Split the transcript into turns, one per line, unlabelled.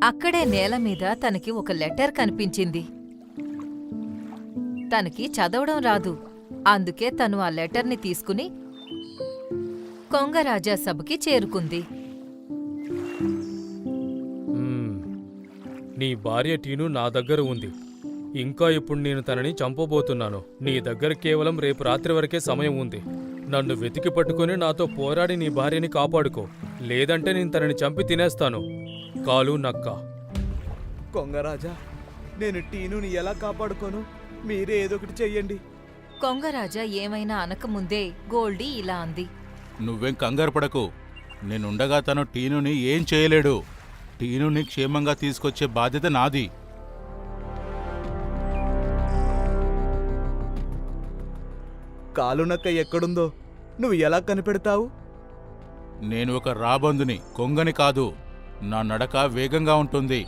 అక్కడే నేలమీద తనకి ఒక లెటర్ కనిపించింది. తనకి చదవడం రాదు. అందుకే తను ఆ లెటర్ని తీసుకుని కొంగరాజా సభకి చేరుకుంది.
నీ భార్య టీను నా దగ్గర ఉంది. ఇంకా ఇప్పుడు నేను తనని చంపబోతున్నాను. నీ దగ్గర కేవలం రేపు రాత్రి వరకే సమయం ఉంది. నన్ను వెతికి పట్టుకుని నాతో పోరాడి నీ భార్యని కాపాడుకో, లేదంటే నేను తనని చంపి తినేస్తాను. కాలు నక్క.
కొంగరాజా, నేను టీనుని ఎలా కాపాడుకోను? మీరే ఏదొకటి చెయ్యండి.
కొంగరాజా ఏమైనా అనకముందే గోల్డీ ఇలా అంది.
నువ్వేం కంగారు పడకు. నేనుండగా తను టీనుని ఏం చేయలేడు. టీనుని క్షేమంగా తీసుకొచ్చే బాధ్యత నాది.
కాలునక్క ఎక్కడుందో నువ్వు ఎలా కనిపెడతావు?
నేను ఒక రాబందుని, కొంగని కాదు. నా నడక వేగంగా ఉంటుంది.